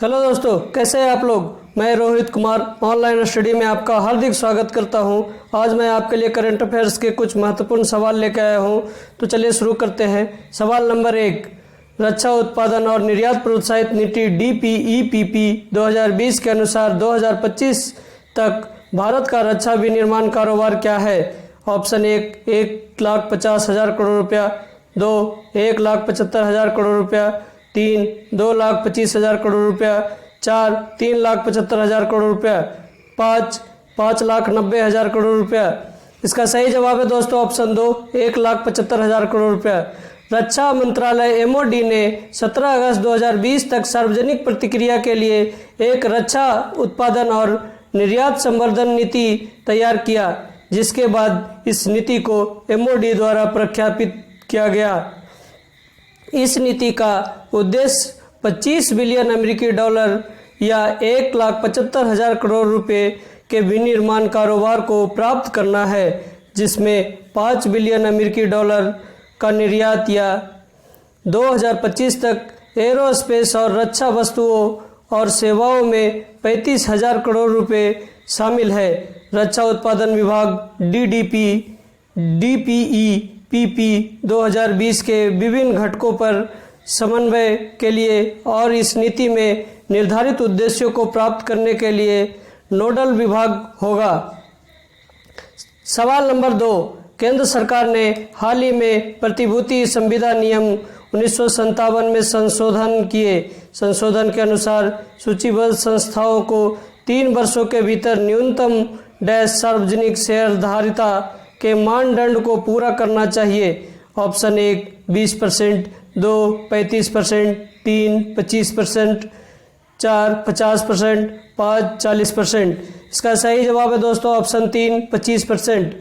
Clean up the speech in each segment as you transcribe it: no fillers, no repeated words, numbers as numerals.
Hello दोस्तों, कैसे हैं आप लोग। मैं रोहित कुमार ऑनलाइन स्टडी में आपका हार्दिक स्वागत करता हूं। आज मैं आपके लिए करंट अफेयर्स के कुछ महत्वपूर्ण सवाल लेकर आया हूं। तो चलिए शुरू करते हैं। सवाल नंबर 1, रक्षा उत्पादन और निर्यात प्रोत्साहित नीति DPEPP 2020 के अनुसार 2025 तक भारत का रक्षा विनिर्माण कारोबार क्या है। ऑप्शन 1, 1,50,000 करोड़ रुपया, 2, 1,75,000 करोड़ रुपया, 3, 2,25,000 करोड़ रुपया, 4, 3,75,000 करोड़ रुपया, 5, 5,90,000 करोड़ रुपया। इसका सही जवाब है दोस्तों ऑप्शन 2, 1,75,000 करोड़ रुपया। रक्षा मंत्रालय MOD ने 17 अगस्त 2020 तक सार्वजनिक प्रतिक्रिया के लिए एक रक्षा उत्पादन और निर्यात संवर्धन नीति तैयार किया, जिसके बाद इस नीति को MOD द्वारा प्रख्यापित किया गया। इस नीति का उद्देश्य 25 बिलियन अमेरिकी डॉलर या 1,75,000 करोड़ रुपए के विनिर्माण कारोबार को प्राप्त करना है, जिसमें 5 बिलियन अमेरिकी डॉलर का निर्यात या 2025 तक एरोस्पेस और रक्षा वस्तुओं और सेवाओं में 35,000 करोड़ रुपए शामिल है। रक्षा उत्पादन विभाग DPEPP 2020 के विभिन्न घटकों पर समन्वय के लिए और इस नीति में निर्धारित उद्देश्यों को प्राप्त करने के लिए नोडल विभाग होगा। सवाल नंबर 2, केंद्र सरकार ने हाल ही में प्रतिभूति संविदा नियम 1957 में संशोधन किए। संशोधन के अनुसार सूचीबद्ध संस्थाओं को 3 वर्षों के भीतर न्यूनतम सार्वजनिक शेयरधारिता के मानदंड को पूरा करना चाहिए। ऑप्शन 1, 20%, 2, 35%, 3, 25%, 4, 50%, 5, 40%। इसका सही जवाब है दोस्तों ऑप्शन 3, 25%।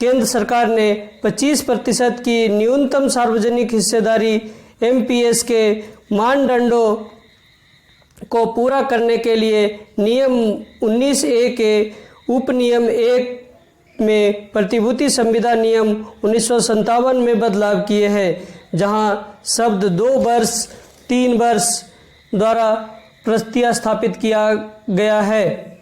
केंद्र सरकार ने 25% की न्यूनतम सार्वजनिक हिस्सेदारी MPS के मानदंडों को पूरा करने के लिए नियम 19A के उपनियम 1 में प्रतिभूति संविदा नियम 1957 में बदलाव किए हैं, जहां शब्द 2 वर्ष 3 वर्ष द्वारा प्रतिस्थापित किया गया है।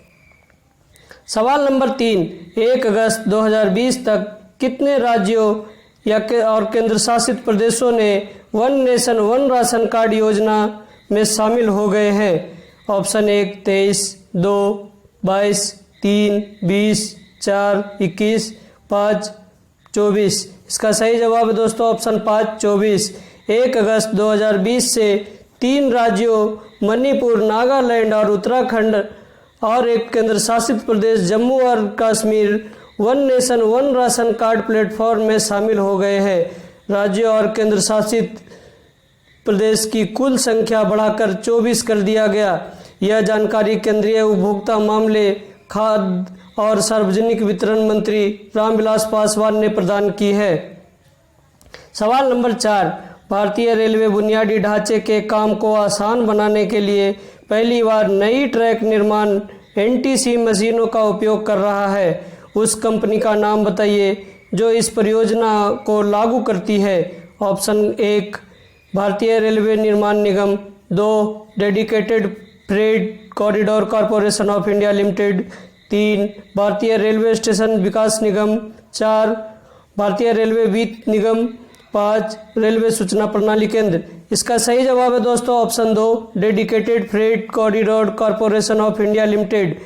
सवाल नंबर 3, 1 अगस्त 2020 तक कितने राज्यों और केंद्र शासित प्रदेशों ने one nation one ration card योजना में शामिल हो गए हैं। ऑप्शन 1, 23, 2, 22, 3, 20, 4, 21, 5, 24। इसका सही जवाब है दोस्तों ऑप्शन 5, 24। 1 अगस्त 2020 से 3 राज्यों मणिपुर, नागालैंड और उत्तराखंड और एक केंद्र शासित प्रदेश जम्मू और Kashmir one nation one ration card platform में शामिल हो गए हैं। राज्यों और केंद्र शासित प्रदेश की कुल संख्या बढ़ाकर 24 कर दिया गया। यह जानकारी केंद्रीय उपभोक्ता मामले, खाद्य और सार्वजनिक वितरण मंत्री रामविलास पासवान ने प्रदान की है। सवाल नंबर 4, भारतीय रेलवे बुनियादी ढांचे के काम को आसान बनाने के लिए पहली बार नई ट्रैक निर्माण NTC मशीनों का उपयोग कर रहा है। उस कंपनी का नाम बताइए जो इस परियोजना को लागू करती है। ऑप्शन 1, भारतीय रेलवे निर्माण निगम, 2, dedicated freight corridor corporation of India limited, 3, भारतीय रेलवे स्टेशन विकास निगम, 4, भारतीय रेलवे वित्त निगम, 5, रेलवे सूचना प्रणाली केंद्र। इसका सही जवाब है दोस्तों option 2, dedicated freight corridor corporation of India limited.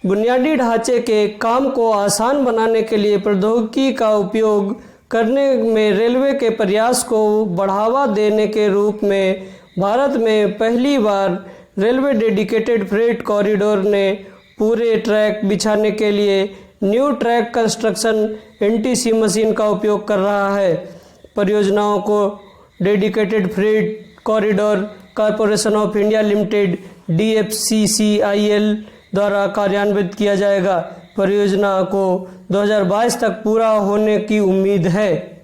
बुनियादी ढांचे के काम को आसान बनाने के लिए प्रौद्योगिकी का उपयोग करने में रेलवे के प्रयास को बढ़ावा देने के रूप में भारत में पहली बार रेलवे डेडिकेटेड फ्रेट कॉरिडोर ने पूरे ट्रैक बिछाने के लिए new track construction NTC machine का उपयोग कर रहा है। परियोजनाओं को dedicated freight corridor corporation of India limited DFCCIL द्वारा कार्यान्वित किया जाएगा। परियोजना को 2022 तक पूरा होने की उम्मीद है।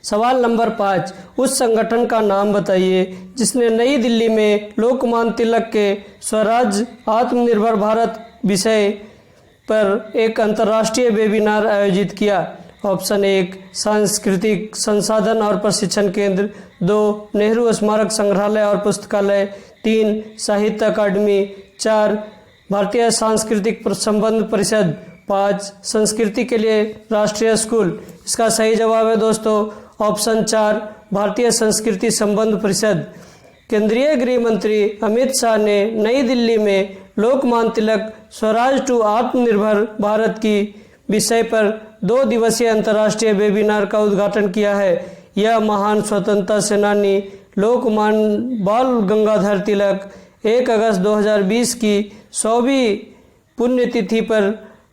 सवाल नंबर 5, उस संगठन का नाम बताइए जिसने नई दिल्ली में लोकमान्य तिलक के स्वराज आत्मनिर्भर भारत विषय पर एक अंतर्राष्ट्रीय वेबिनार आयोजित किया। ऑप्शन 1, सांस्कृतिक संसाधन और प्रशिक्षण केंद्र, 2, नेहरू स्मारक संग्रहालय और पुस्तकालय, 3 साहित्य अकादमी, 4 भारतीय सांस्कृतिक संबंध परिषद, 5 संस्कृति के लिए राष्ट्रीय स्कूल। इसका सही जवाब है दोस्तों ऑप्शन 4 भारतीय संस्कृति संबंध परिषद। केंद्रीय गृह मंत्री अमित शाह ने नई दिल्ली में लोकमान्य तिलक स्वराज टू आत्मनिर्भर भारत की विषय पर 2 दिवसीय अंतर्राष्ट्रीय वेबिनार का उद्घाटन किया है। यह महान स्वतंत्रता सेनानी लोकमान्य बाल गंगाधर तिलक 1 अगस्त 2020 की 100वीं पुण्यतिथि पर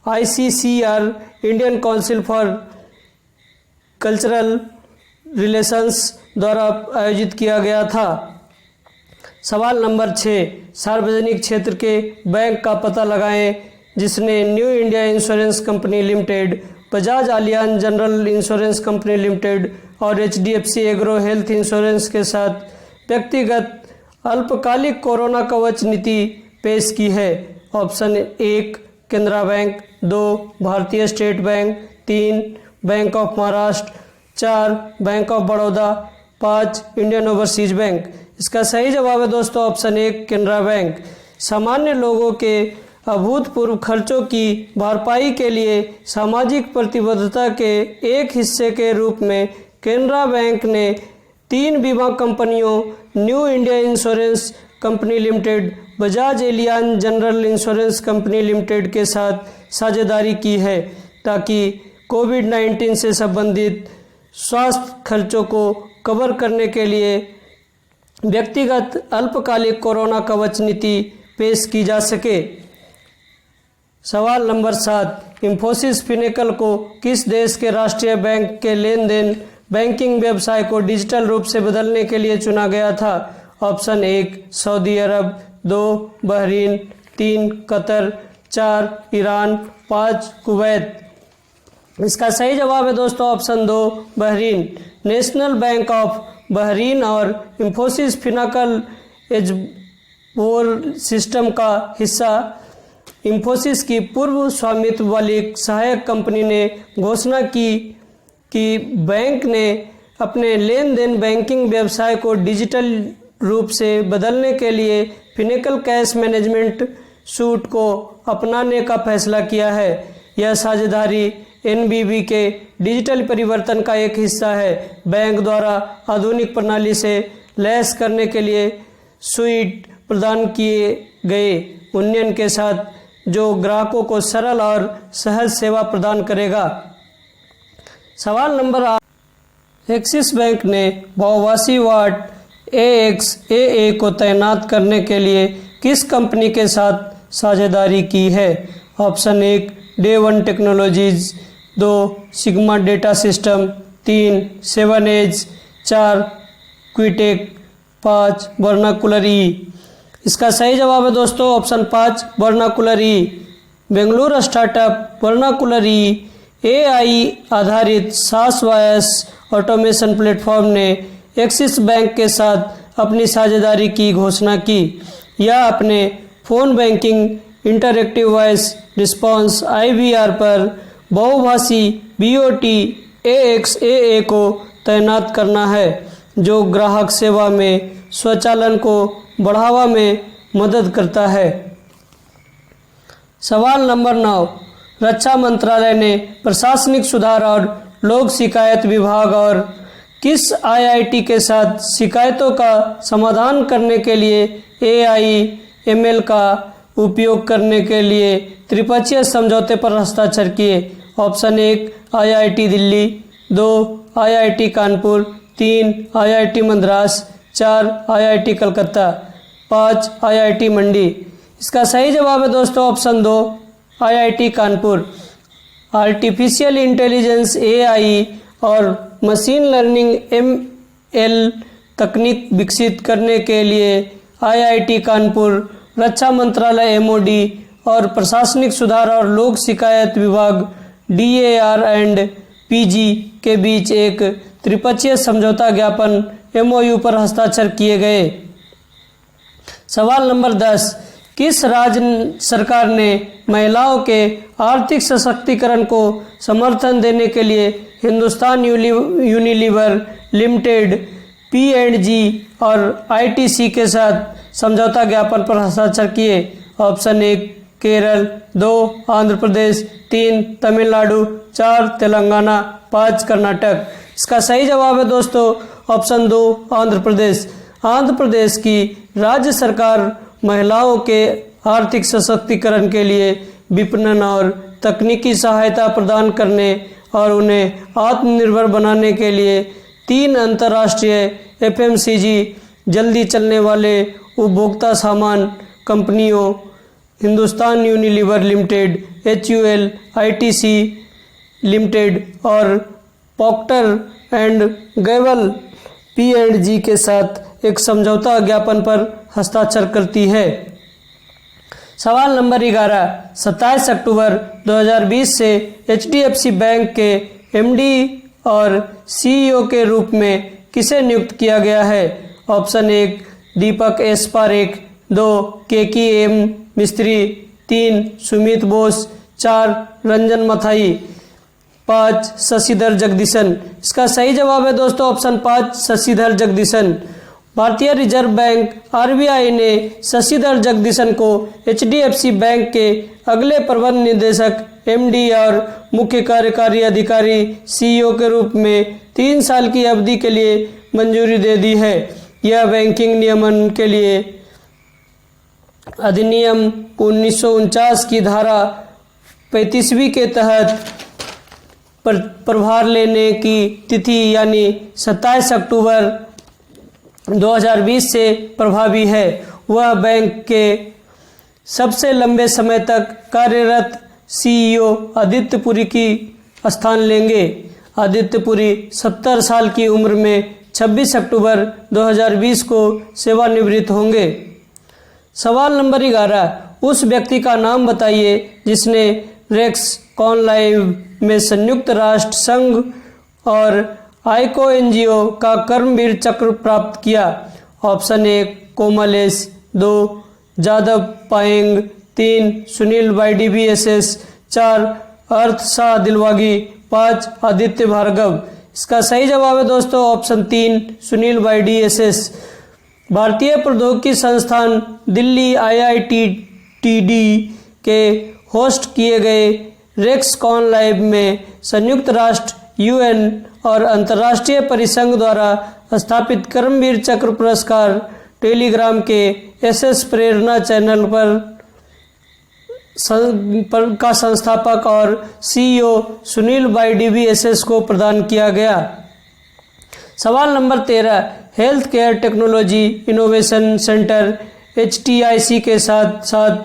ICCR Indian council for cultural relations द्वारा आयोजित किया गया था। सवाल नंबर 6 सार्वजनिक क्षेत्र के बैंक का पता लगाएं जिसने new India insurance company limited, Bajaj Allianz general insurance company limited और HDFC एग्रो हेल्थ इंश्योरेंस के साथ व्यक्तिगत अल्पकालिक कोरोना कवच नीति पेश की है। ऑप्शन 1 केनरा बैंक, 2 भारतीय state bank, 3 bank of Maharashtra, 4 bank of Baroda, 5 Indian overseas bank. इसका सही जवाब है दोस्तों ऑप्शन 1 केनरा बैंक। सामान्य लोगों के अभूतपूर्व खर्चों की भरपाई के लिए सामाजिक प्रतिबद्धता के एक हिस्से के रूप में केनरा बैंक ने 3 बीमा कंपनियों new India insurance company limited, Bajaj Allianz general insurance company limited के साथ साझेदारी की है ताकि कोविड-19 से संबंधित स्वास्थ्य खर्चों को कवर करने के लिए व्यक्तिगत अल्पकालिक कोरोना कवच नीति पेश की जा सके। सवाल नंबर 7 इंफोसिस फिनेकल को किस देश के राष्ट्रीय बैंक के लेन देन बैंकिंग व्यवसाय को डिजिटल रूप से बदलने के लिए चुना गया था। ऑप्शन 1 सऊदी अरब, 2 बहरीन, 3 कतर, 4 ईरान, 5 कुवैत। इसका सही जवाब है दोस्तों option 2 Bahrain. National bank of Bahrain और इंफोसिस फिनेकल एजबोर सिस्टम का हिस्सा इंफोसिस की पूर्व स्वामित्व वाली सहायक कंपनी ने घोषणा की कि बैंक ने अपने लेन देन बैंकिंग व्यवसाय को डिजिटल रूप से बदलने के लिए फिनेकल कैश मैनेजमेंट सूट को अपनाने का फैसला किया है। यह साझेदारी NBB के डिजिटल परिवर्तन का एक हिस्सा है। बैंक द्वारा आधुनिक प्रणाली से लैस करने के लिए सुइट प्रदान किए गए यूनियन के साथ जो ग्राहकों को सरल और सहज सेवा प्रदान करेगा। सवाल नंबर 8 एक्सिस बैंक ने बहुभाषी वाट AXAA को तैनात करने के लिए किस कंपनी के साथ साझेदारी की है। Option 1 Day One Technologies, 2 Sigma Data System, 3 7 Edge, 4 क्विटेक, 5 वर्नाकुलर ई। इसका सही जवाब है दोस्तों option 5 Vernacular E. Bengaluru startup Vernacular E AI आधारित SaaS वॉयस ऑटोमेशन प्लेटफॉर्म ने एक्सिस बैंक के साथ अपनी साझेदारी की घोषणा की। यह अपने phone banking interactive voice response IVR पर बहुभाषी BOT AXAA को तैनात करना है जो ग्राहक सेवा में स्वचालन को बढ़ावा में मदद करता है। सवाल नंबर 9 रक्षा मंत्रालय ने प्रशासनिक सुधार और लोक शिकायत विभाग और किस IIT के साथ शिकायतों का समाधान करने के लिए AI/ML का उपयोग करने के लिए त्रिपक्षीय समझौते पर हस्ताक्षर किए। Option 1 IIT Delhi, 2 IIT Kanpur, 3 IIT Madras, 4 IIT Calcutta, 5 IIT Mandi. इसका सही जवाब है दोस्तों option 2 IIT Kanpur. Artificial intelligence AI और मशीन लर्निंग ML तकनीक विकसित करने के लिए IIT कानपुर, रक्षा मंत्रालय MOD और प्रशासनिक सुधार और लोक शिकायत विभाग DAR एंड PG के बीच एक त्रिपक्षीय समझौता ज्ञापन MOU पर हस्ताक्षर किए गए। सवाल नंबर 10 किस राज्य सरकार ने महिलाओं के आर्थिक सशक्तिकरण को समर्थन देने के लिए हिंदुस्तान यूनिलीवर लिमिटेड P&G और ITC के साथ समझौता ज्ञापन पर हस्ताक्षर किए? ऑप्शन 1 केरल, 2 आंध्र प्रदेश, 3 तमिलनाडु, 4 तेलंगाना, 5 कर्नाटक। इसका सही जवाब है दोस्तों ऑप्शन 2 आंध्र प्रदेश। आंध्र प्रदेश की राज्य सरकार महिलाओं के आर्थिक सशक्तिकरण के लिए विपणन और तकनीकी सहायता प्रदान करने और उन्हें आत्मनिर्भर बनाने के लिए 3 अंतर्राष्ट्रीय एफएमसीजी जल्दी चलने वाले उपभोक्ता सामान कंपनियों Hindustan Unilever limited, HUL, ITC limited और प्रॉक्टर एंड गैबल P&G के साथ एक समझौता ज्ञापन पर हस्ताक्षर करती है। सवाल नंबर 11, 27 अक्टूबर 2020 से HDFC बैंक के MD और CEO के रूप में किसे नियुक्त किया गया है? ऑप्शन 1 दीपक एस पारेख, 2 केकी एम मिस्त्री, 3 सुमित बोस, 4 रंजन मथाई, 5 शशिधर जगदीशन। इसका सही जवाब है दोस्तों ऑप्शन 5 शशिधर जगदीशन। भारतीय रिजर्व बैंक RBI ने शशिधर जगदीशन को HDFC बैंक के अगले प्रबंध निदेशक MD और मुख्य कार्यकारी अधिकारी CEO के रूप में 3 साल की अवधि के लिए मंजूरी दे दी है। यह बैंकिंग नियमन के लिए अधिनियम 1949 की धारा 35वीं के तहत प्रभार लेने की तिथि यानी 27 अक्टूबर 2020 से प्रभावी है। वह बैंक के सबसे लंबे समय तक कार्यरत CEO आदित्य पुरी की स्थान लेंगे। आदित्य पुरी 70 साल की उम्र में 26 अक्टूबर 2020 को सेवानिवृत्त होंगे। सवाल नंबर 11, उस व्यक्ति का नाम बताइए जिसने रेक्स कॉनलाइव में संयुक्त राष्ट्र संघ और आइको NGO का कर्मवीर चक्र प्राप्त किया। ऑप्शन 1 कोमलेश, 2 जादव पाएंग, 3 सुनील YDBSS, 4 अर्थ शाह दिलवागी, 5 आदित्य भार्गव। इसका सही जवाब है दोस्तों ऑप्शन 3 सुनील YDSS। भारतीय प्रौद्योगिकी संस्थान दिल्ली IITD के होस्ट किए गए रेक्स कॉनलाइव में संयुक्त राष्ट्र UN और अंतर्राष्ट्रीय परिसंघ द्वारा स्थापित कर्मवीर चक्र पुरस्कार टेलीग्राम के SS प्रेरणा चैनल का संस्थापक और CEO सुनील YDBSS को प्रदान किया गया। सवाल number 13, health care technology innovation centre HTIC के साथ साथ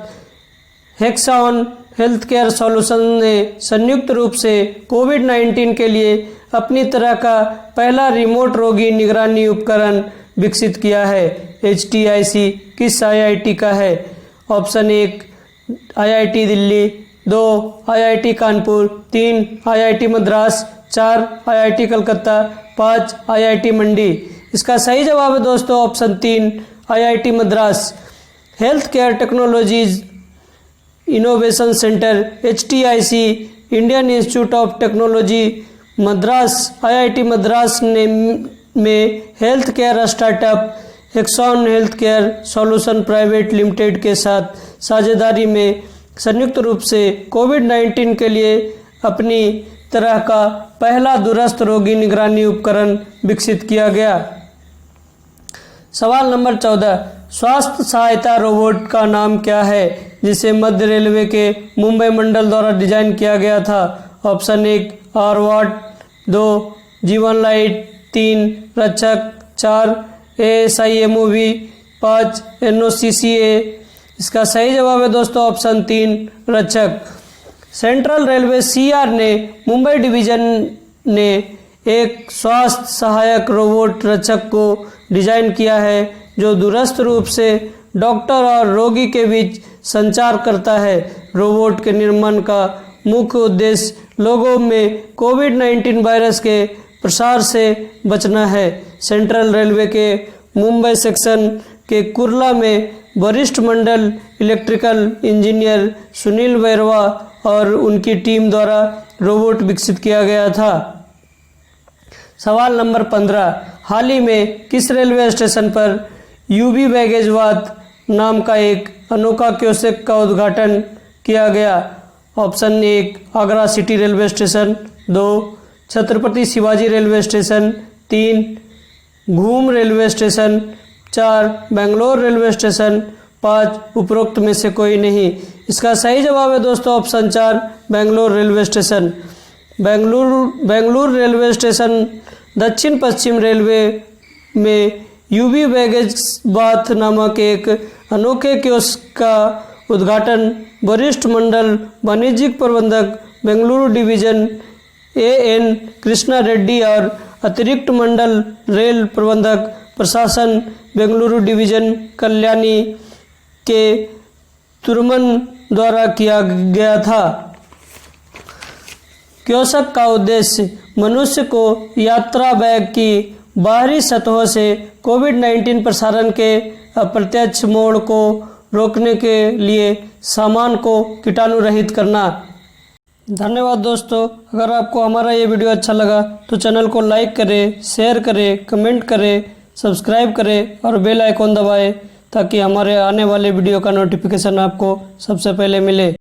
हेक्साऑन हेल्थ केयर सॉल्यूशन ने संयुक्त रूप से कोविड-19 के लिए अपनी तरह का पहला रिमोट रोगी निगरानी उपकरण विकसित किया है। HTIC किस IIT का है? Option 1 IIT Delhi, 2 IIT Kanpur, 3 IIT Madras, 4 IIT Calcutta, 5 IIT Mandi. इसका सही जवाब है दोस्तों option 3 IIT Madras. Health care technologies innovation centre HTIC Indian Institute of Technology Madras IIT Madras में health care startup Hexaon health care solution private limited के साथ साझेदारी में संयुक्त रूप से कोविड-19 के लिए अपनी तरह का पहला दूरस्थ रोगी निगरानी उपकरण विकसित किया गया। सवाल नंबर 14, स्वास्थ्य सहायता रोबोट का नाम क्या है जिसे मध्य रेलवे के मुंबई मंडल द्वारा डिजाइन किया गया था? ऑप्शन 1 आरवाट, 2 जीवन लाइट, 3 रक्षक, 4 ASIMOV, 5 NOCCA। इसका सही जवाब है दोस्तों ऑप्शन 3 रक्षक। सेंट्रल रेलवे CR ने मुंबई डिवीजन ने एक स्वास्थ्य सहायक रोबोट रक्षक को डिजाइन किया है जो दूरस्थ रूप से डॉक्टर और रोगी के बीच संचार करता है। रोबोट के निर्माण का मुख्य उद्देश्य लोगों में कोविड-19 वायरस के प्रसार से बचना है। सेंट्रल रेलवे के मुंबई सेक्शन के कुर्ला में वरिष्ठ मंडल इलेक्ट्रिकल इंजीनियर सुनील बैरवा और उनकी टीम द्वारा रोबोट विकसित किया गया था। सवाल नंबर 15, हाल ही में किस रेलवे स्टेशन पर UV बैगेजवाद नाम का एक अनोखा कियोस्क का उद्घाटन किया गया? Option 1 Agra city railway station, 2 Chhatrapati Shivaji railway station, 3 घूम railway station, 4 Bangalore railway station, 5 उपरोक्त में से कोई नहीं। इसका सही जवाब है दोस्तों option 4 Bangalore railway station. Bengaluru railway station दक्षिण पश्चिम रेलवे में यूवी बैगेज बाथ नामक एक अनोखे कियोस्क का उद्घाटन वरिष्ठ मंडल वाणिज्यिक प्रबंधक बेंगलुरु डिवीजन AN कृष्णा रेड्डी और अतिरिक्त मंडल रेल प्रबंधक प्रशासन बेंगलुरु डिवीजन कल्याणी के तुर्मन द्वारा किया गया था। कियोस्क का उद्देश्य मनुष्य को यात्रा बैग की बाहरी सतहों से कोविड-19 प्रसारण के अप्रत्यक्ष मोड़ को रोकने के लिए सामान को कीटाणु रहित करना। धन्यवाद दोस्तों। अगर आपको हमारा ये वीडियो अच्छा लगा तो चैनल को लाइक करें, शेयर करें, कमेंट करें, सब्सक्राइब करें और बेल आइकॉन दबाएं ताकि हमारे आने वाले वीडियो का नोटिफिकेशन आपको सबसे पहले मिले।